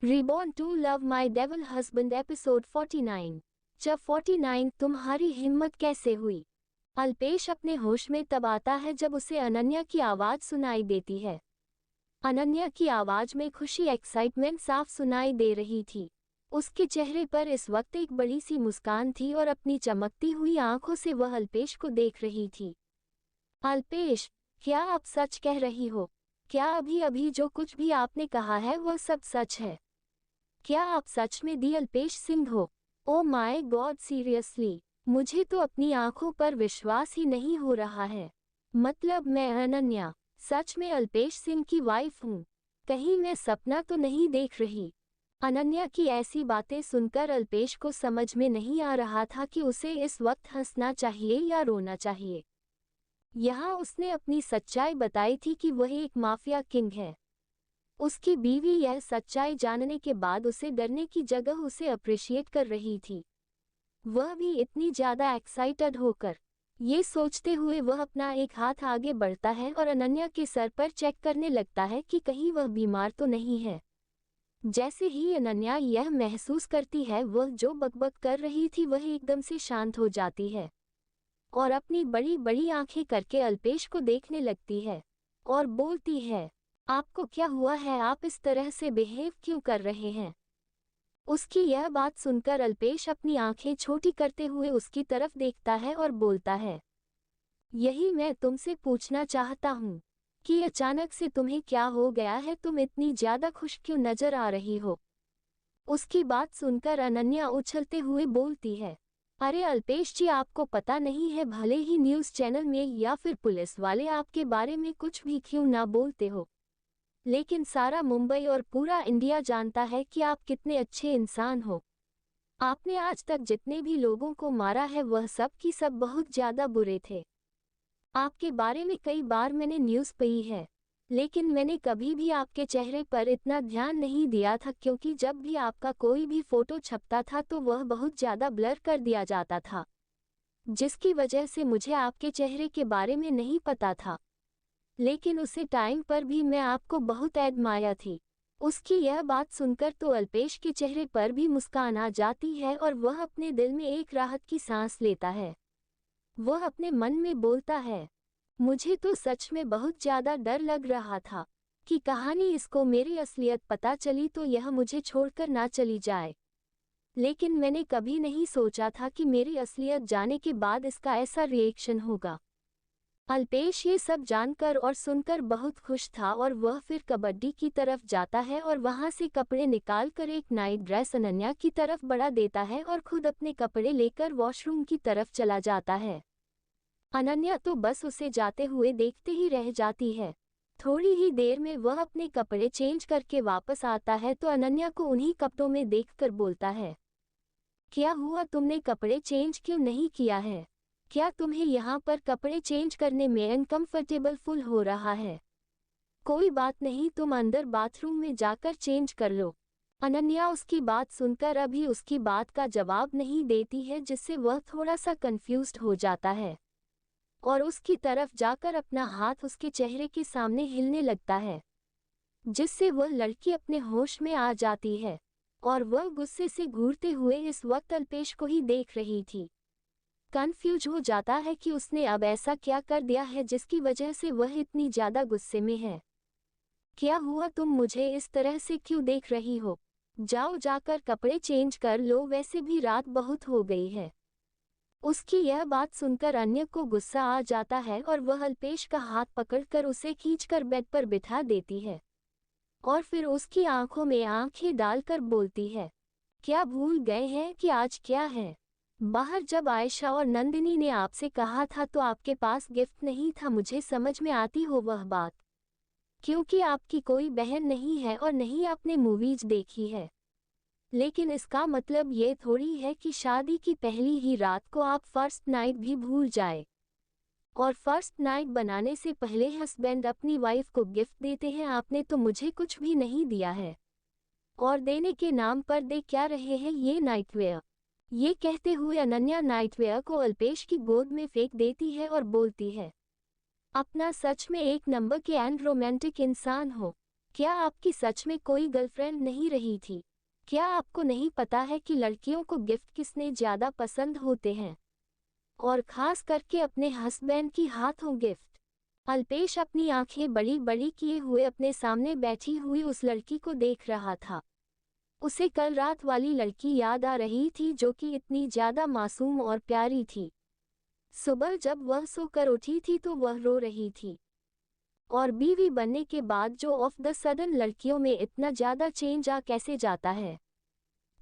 Reborn to love my devil husband episode 49। जब 49 तुम्हारी हिम्मत कैसे हुई। अल्पेश अपने होश में तब आता है जब उसे अनन्या की आवाज सुनाई देती है। अनन्या की आवाज में खुशी एक्साइटमेंट साफ सुनाई दे रही थी। उसके चेहरे पर इस वक्त एक बड़ी सी मुस्कान थी और अपनी चमकती हुई आंखों से वह अल्पेश को देख रही थी। अल्पेश, क्या आप सच कह रही हो? क्या अभी अभी जो कुछ भी आपने कहा है वह सब सच है? क्या आप सच में दी अल्पेश सिंह हो? ओ माय गॉड, सीरियसली मुझे तो अपनी आंखों पर विश्वास ही नहीं हो रहा है। मतलब मैं अनन्या सच में अल्पेश सिंह की वाइफ हूँ। कहीं मैं सपना तो नहीं देख रही? अनन्या की ऐसी बातें सुनकर अल्पेश को समझ में नहीं आ रहा था कि उसे इस वक्त हंसना चाहिए या रोना चाहिए। यहाँ उसने अपनी सच्चाई बताई थी कि वह एक माफिया किंग है। उसकी बीवी यह सच्चाई जानने के बाद उसे डरने की जगह उसे अप्रिशिएट कर रही थी। वह भी इतनी ज्यादा एक्साइटेड होकर। ये सोचते हुए वह अपना एक हाथ आगे बढ़ता है और अनन्या के सर पर चेक करने लगता है कि कहीं वह बीमार तो नहीं है। जैसे ही अनन्या यह महसूस करती है वह जो बकबक कर रही थी वह एकदम से शांत हो जाती है और अपनी बड़ी बड़ी आंखें करके अल्पेश को देखने लगती है और बोलती है, आपको क्या हुआ है? आप इस तरह से बिहेव क्यों कर रहे हैं? उसकी यह बात सुनकर अल्पेश अपनी आंखें छोटी करते हुए उसकी तरफ देखता है और बोलता है, यही मैं तुमसे पूछना चाहता हूँ कि अचानक से तुम्हें क्या हो गया है? तुम इतनी ज्यादा खुश क्यों नजर आ रही हो? उसकी बात सुनकर अनन्या उछलते हुए बोलती है, अरे अल्पेश जी, आपको पता नहीं है, भले ही न्यूज़ चैनल में या फिर पुलिस वाले आपके बारे में कुछ भी क्यों ना बोलते हो, लेकिन सारा मुंबई और पूरा इंडिया जानता है कि आप कितने अच्छे इंसान हो। आपने आज तक जितने भी लोगों को मारा है वह सब की सब बहुत ज्यादा बुरे थे। आपके बारे में कई बार मैंने न्यूज़ पढ़ी है, लेकिन मैंने कभी भी आपके चेहरे पर इतना ध्यान नहीं दिया था, क्योंकि जब भी आपका कोई भी फोटो छपता था तो वह बहुत ज्यादा ब्लर कर दिया जाता था, जिसकी वजह से मुझे आपके चेहरे के बारे में नहीं पता था। लेकिन उसी टाइम पर भी मैं आपको बहुत एडमायर थी। उसकी यह बात सुनकर तो अल्पेश के चेहरे पर भी मुस्कान आ जाती है और वह अपने दिल में एक राहत की सांस लेता है। वह अपने मन में बोलता है, मुझे तो सच में बहुत ज्यादा डर लग रहा था कि कहानी इसको मेरी असलियत पता चली तो यह मुझे छोड़कर ना चली जाए, लेकिन मैंने कभी नहीं सोचा था कि मेरी असलियत जाने के बाद इसका ऐसा रिएक्शन होगा। अल्पेश ये सब जानकर और सुनकर बहुत खुश था और वह फिर कबड्डी की तरफ जाता है और वहां से कपड़े निकालकर एक नाइट ड्रेस अनन्या की तरफ बढ़ा देता है और खुद अपने कपड़े लेकर वॉशरूम की तरफ चला जाता है। अनन्या तो बस उसे जाते हुए देखते ही रह जाती है। थोड़ी ही देर में वह अपने कपड़े चेंज करके वापस आता है तो अनन्या को उन्हीं कपड़ों में देखकर बोलता है, क्या हुआ, तुमने कपड़े चेंज क्यों नहीं किया है? क्या तुम्हें यहाँ पर कपड़े चेंज करने में अनकंफर्टेबल फील हो रहा है? कोई बात नहीं, तुम अंदर बाथरूम में जाकर चेंज कर लो। अनन्या उसकी बात सुनकर अभी उसकी बात का जवाब नहीं देती है, जिससे वह थोड़ा सा कंफ्यूज्ड हो जाता है और उसकी तरफ जाकर अपना हाथ उसके चेहरे के सामने हिलने लगता है, जिससे वह लड़की अपने होश में आ जाती है और वह गुस्से से घूरते हुए इस वक्त अल्पेश को ही देख रही थी। कंफ्यूज हो जाता है कि उसने अब ऐसा क्या कर दिया है जिसकी वजह से वह इतनी ज्यादा गुस्से में है। क्या हुआ, तुम मुझे इस तरह से क्यों देख रही हो? जाओ जाकर कपड़े चेंज कर लो, वैसे भी रात बहुत हो गई है। उसकी यह बात सुनकर अन्य को गुस्सा आ जाता है और वह अल्पेश का हाथ पकड़कर उसे खींचकर बेड पर बिठा देती है और फिर उसकी आंखों में आंखें डालकर बोलती है, क्या भूल गए हैं कि आज क्या है? बाहर जब आयशा और नंदिनी ने आपसे कहा था तो आपके पास गिफ्ट नहीं था। मुझे समझ में आती हो वह बात, क्योंकि आपकी कोई बहन नहीं है और नहीं आपने मूवीज देखी है, लेकिन इसका मतलब ये थोड़ी है कि शादी की पहली ही रात को आप फर्स्ट नाइट भी भूल जाए। और फर्स्ट नाइट बनाने से पहले हस्बैंड अपनी वाइफ को गिफ्ट देते हैं, आपने तो मुझे कुछ भी नहीं दिया है और देने के नाम पर दे क्या रहे हैं ये नाइटवेयर? ये कहते हुए अनन्या नाइटवेयर को अल्पेश की गोद में फेंक देती है और बोलती है, अपना सच में एक नंबर के एंड रोमांटिक इंसान हो। क्या आपकी सच में कोई गर्लफ्रेंड नहीं रही थी? क्या आपको नहीं पता है कि लड़कियों को गिफ्ट किसने ज़्यादा पसंद होते हैं? और खास करके अपने हस्बैंड की हाथों गिफ्ट। अल्पेश अपनी आंखें बड़ी बड़ी किए हुए अपने सामने बैठी हुई उस लड़की को देख रहा था। उसे कल रात वाली लड़की याद आ रही थी जो कि इतनी ज़्यादा मासूम और प्यारी थी। सुबह जब वह सोकर उठी थी तो वह रो रही थी। और बीवी बनने के बाद जो ऑफ द सडन लड़कियों में इतना ज़्यादा चेंज आ कैसे जाता है।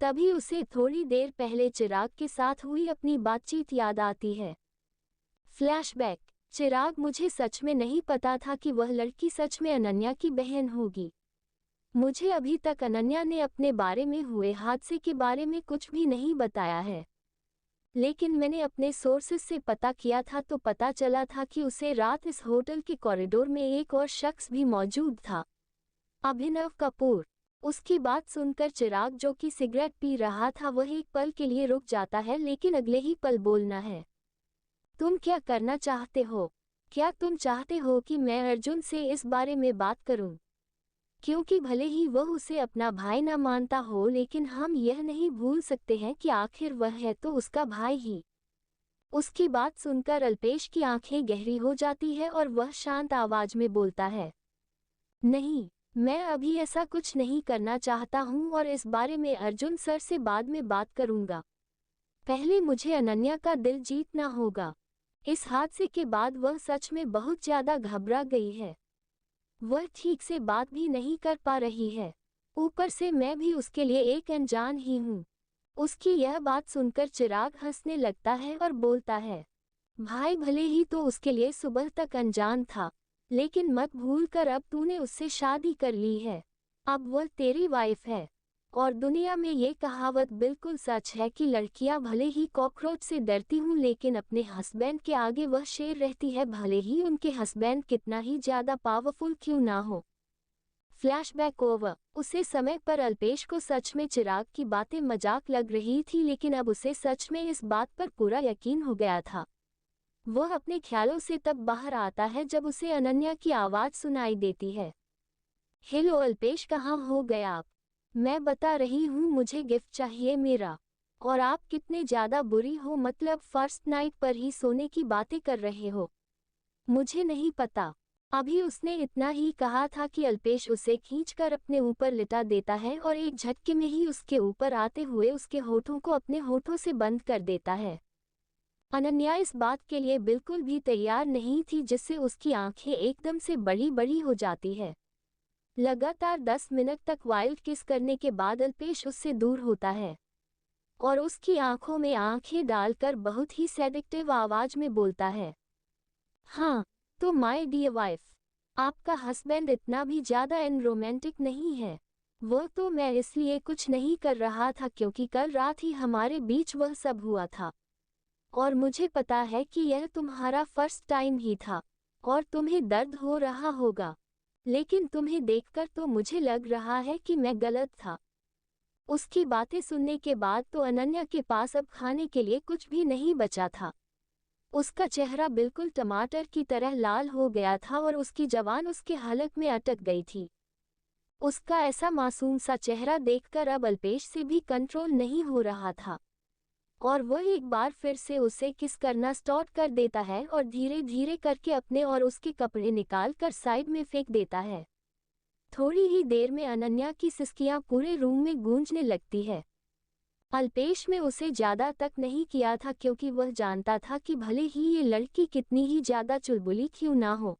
तभी उसे थोड़ी देर पहले चिराग के साथ हुई अपनी बातचीत याद आती है। फ्लैशबैक। चिराग, मुझे सच में नहीं पता था कि वह लड़की सच में अनन्या की बहन होगी। मुझे अभी तक अनन्या ने अपने बारे में हुए हादसे के बारे में कुछ भी नहीं बताया है। लेकिन मैंने अपने सोर्सेस से पता किया था तो पता चला था कि उसे रात इस होटल के कॉरिडोर में एक और शख्स भी मौजूद था, अभिनव कपूर। उसकी बात सुनकर चिराग, जो कि सिगरेट पी रहा था, वह एक पल के लिए रुक जाता है, लेकिन अगले ही पल बोलना है। तुम क्या करना चाहते हो? क्या तुम चाहते हो कि मैं अर्जुन से इस बारे में बात करूं? क्योंकि भले ही वह उसे अपना भाई न मानता हो, लेकिन हम यह नहीं भूल सकते हैं कि आखिर वह है तो उसका भाई ही। उसकी बात सुनकर अल्पेश की आंखें गहरी हो जाती है और वह शांत आवाज में बोलता है, नहीं, मैं अभी ऐसा कुछ नहीं करना चाहता हूं और इस बारे में अर्जुन सर से बाद में बात करूंगा। पहले मुझे अनन्या का दिल जीतना होगा। इस हादसे के बाद वह सच में बहुत ज्यादा घबरा गई है। वह ठीक से बात भी नहीं कर पा रही है। ऊपर से मैं भी उसके लिए एक अनजान ही हूँ। उसकी यह बात सुनकर चिराग हंसने लगता है और बोलता है, भाई भले ही तो उसके लिए सुबह तक अनजान था, लेकिन मत भूल कर अब तूने उससे शादी कर ली है। अब वह तेरी वाइफ है। और दुनिया में ये कहावत बिल्कुल सच है कि लड़कियां भले ही कॉकरोच से डरती हूँ, लेकिन अपने हस्बैंड के आगे वह शेर रहती है, भले ही उनके हस्बैंड कितना ही ज्यादा पावरफुल क्यों ना हो। Flashback over. उसे समय पर अल्पेश को सच में चिराग की बातें मजाक लग रही थी, लेकिन अब उसे सच में इस बात पर पूरा यकीन हो गया था। वह अपने ख्यालों से तब बाहर आता है जब उसे अनन्या की आवाज सुनाई देती है। हेलो अल्पेश, कहाँ हो गए आप? मैं बता रही हूँ मुझे गिफ्ट चाहिए मेरा। और आप कितने ज्यादा बुरी हो, मतलब फर्स्ट नाइट पर ही सोने की बातें कर रहे हो। मुझे नहीं पता। अभी उसने इतना ही कहा था कि अल्पेश उसे खींचकर अपने ऊपर लिटा देता है और एक झटके में ही उसके ऊपर आते हुए उसके होठों को अपने होठों से बंद कर देता है। अनन्या इस बात के लिए बिल्कुल भी तैयार नहीं थी, जिससे उसकी आंखें एकदम से बड़ी बड़ी हो जाती है। लगातार 10 मिनट तक वाइल्ड किस करने के बाद अल्पेश उससे दूर होता है और उसकी आंखों में आंखें डालकर बहुत ही सेडिक्टिव आवाज में बोलता है, हाँ, तो माय डियर वाइफ, आपका हस्बैंड इतना भी ज्यादा रोमांटिक नहीं है। वह तो मैं इसलिए कुछ नहीं कर रहा था क्योंकि कल रात ही हमारे बीच वह सब हुआ था। और मुझे पता है कि यह तुम्हारा फर्स्ट टाइम ही था और तुम्हें दर्द हो रहा होगा, लेकिन तुम्हें देखकर तो मुझे लग रहा है कि मैं गलत था। उसकी बातें सुनने के बाद तो अनन्या के पास अब खाने के लिए कुछ भी नहीं बचा था। उसका चेहरा बिल्कुल टमाटर की तरह लाल हो गया था और उसकी जबान उसके हलक में अटक गई थी। उसका ऐसा मासूम सा चेहरा देखकर अब अल्पेश से भी कंट्रोल नहीं हो रहा था और वह एक बार फिर से उसे किस करना स्टार्ट कर देता है और धीरे धीरे करके अपने और उसके कपड़े निकाल कर साइड में फेंक देता है। थोड़ी ही देर में अनन्या की सिसकियां पूरे रूम में गूंजने लगती है। अल्पेश में उसे ज्यादा तक नहीं किया था क्योंकि वह जानता था कि भले ही ये लड़की कितनी ही ज्यादा चुलबुली क्यों ना हो,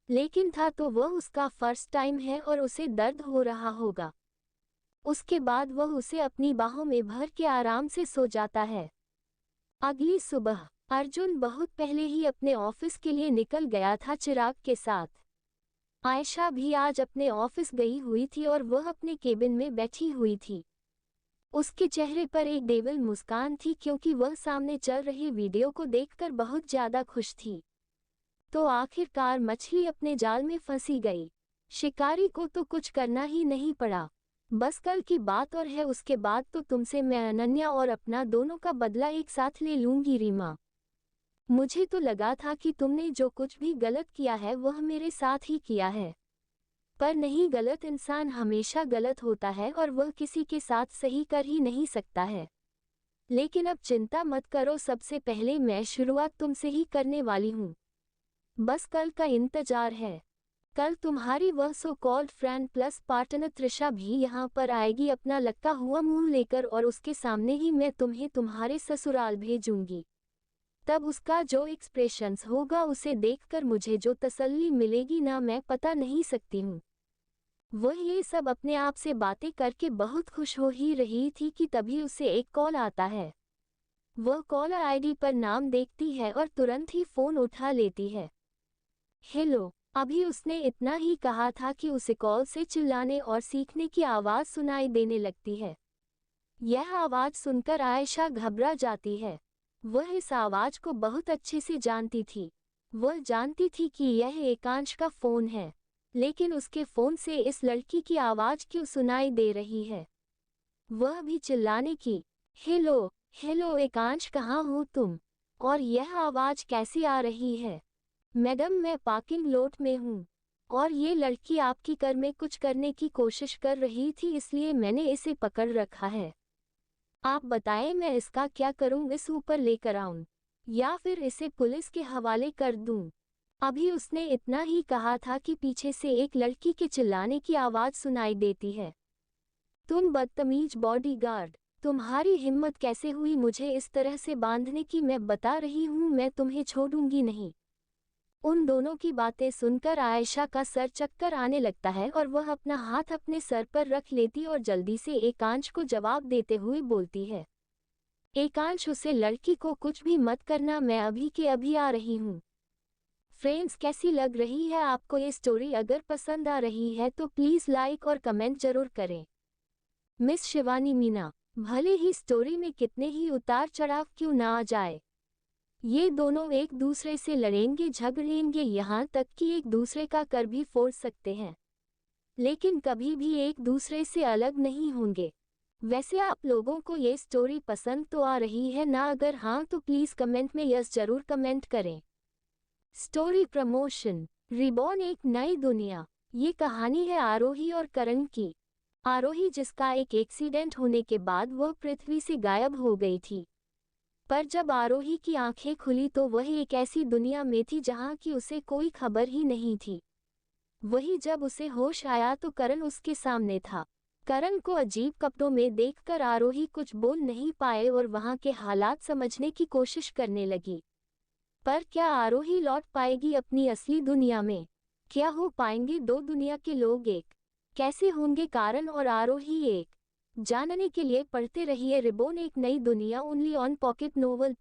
लेकिन था तो वह उसका फर्स्ट टाइम है और उसे दर्द हो रहा होगा। उसके बाद वह उसे अपनी बाहों में भर के आराम से सो जाता है। अगली सुबह अर्जुन बहुत पहले ही अपने ऑफिस के लिए निकल गया था चिराग के साथ। आयशा भी आज अपने ऑफिस गई हुई थी और वह अपने केबिन में बैठी हुई थी। उसके चेहरे पर एक डेविल मुस्कान थी क्योंकि वह सामने चल रही वीडियो को देखकर बहुत ज्यादा खुश थी। तो आखिरकार मछली अपने जाल में फंसी गई। शिकारी को तो कुछ करना ही नहीं पड़ा। बस कल की बात और है, उसके बाद तो तुमसे मैं अनन्या और अपना दोनों का बदला एक साथ ले लूंगी रीमा। मुझे तो लगा था कि तुमने जो कुछ भी गलत किया है वह मेरे साथ ही किया है। पर नहीं, गलत इंसान हमेशा गलत होता है और वह किसी के साथ सही कर ही नहीं सकता है। लेकिन अब चिंता मत करो, सबसे पहले मैं शुरुआत तुमसे ही करने वाली हूँ। बस कल का इंतजार है। कल तुम्हारी वह so called friend plus partner Trisha भी यहाँ पर आएगी अपना लटका हुआ मुंह लेकर, और उसके सामने ही मैं तुम्हें तुम्हारे ससुराल भेजूंगी। तब उसका जो एक्सप्रेशंस होगा उसे देखकर मुझे जो तसल्ली मिलेगी ना, मैं पता नहीं सकती हूँ। वह ये सब अपने आप से बातें करके बहुत खुश हो ही रही थी कि तभी उसे एक कॉल आता है। वह कॉलर आईडी पर नाम देखती है और तुरंत ही फोन उठा लेती है। हेलो। अभी उसने इतना ही कहा था कि उसे कॉल से चिल्लाने और सीखने की आवाज़ सुनाई देने लगती है। यह आवाज़ सुनकर आयशा घबरा जाती है। वह इस आवाज़ को बहुत अच्छे से जानती थी। वह जानती थी कि यह एकांश का फ़ोन है, लेकिन उसके फ़ोन से इस लड़की की आवाज़ क्यों सुनाई दे रही है, वह भी चिल्लाने की। हेलो हेलो एकांश, कहाँ हो तुम? और यह आवाज़ कैसी आ रही है? मैडम, मैं पार्किंग लॉट में हूँ और ये लड़की आपकी कार में कुछ करने की कोशिश कर रही थी, इसलिए मैंने इसे पकड़ रखा है। आप बताएं मैं इसका क्या करूं, इस ऊपर लेकर आऊं या फिर इसे पुलिस के हवाले कर दूं? अभी उसने इतना ही कहा था कि पीछे से एक लड़की के चिल्लाने की आवाज़ सुनाई देती है। तुम बदतमीज बॉडीगार्ड, तुम्हारी हिम्मत कैसे हुई मुझे इस तरह से बांधने की? मैं बता रही हूँ, मैं तुम्हें छोड़ूंगी नहीं। उन दोनों की बातें सुनकर आयशा का सर चक्कर आने लगता है और वह अपना हाथ अपने सर पर रख लेती और जल्दी से एकांश को जवाब देते हुए बोलती है। एकांश, उसे लड़की को कुछ भी मत करना, मैं अभी के अभी आ रही हूँ। फ्रेंड्स, कैसी लग रही है आपको ये स्टोरी? अगर पसंद आ रही है तो प्लीज़ लाइक और कमेंट जरूर करें। मिस शिवानी मीना, भले ही स्टोरी में कितने ही उतार चढ़ाव क्यों ना आ जाए, ये दोनों एक दूसरे से लड़ेंगे झगड़ेंगे, यहाँ तक कि एक दूसरे का कर भी फोड़ सकते हैं, लेकिन कभी भी एक दूसरे से अलग नहीं होंगे। वैसे आप लोगों को ये स्टोरी पसंद तो आ रही है ना? अगर हाँ तो प्लीज़ कमेंट में यस जरूर कमेंट करें। Story promotion. रिबॉर्न एक नई दुनिया। ये कहानी है आरोही और करण की। आरोही, जिसका एक एक्सीडेंट होने के बाद वह पृथ्वी से गायब हो गई थी, पर जब आरोही की आंखें खुली तो वह एक ऐसी दुनिया में थी जहां की उसे कोई खबर ही नहीं थी। वही जब उसे होश आया तो करण उसके सामने था। करण को अजीब कपड़ों में देखकर आरोही कुछ बोल नहीं पाए और वहां के हालात समझने की कोशिश करने लगी। पर क्या आरोही लौट पाएगी अपनी असली दुनिया में? क्या हो पाएंगे दो दुनिया के लोग एक? कैसे होंगे करण और आरोही एक? जानने के लिए पढ़ते रहिए रिबॉर्न एक नई दुनिया, ओनली ऑन पॉकेट नोवेल।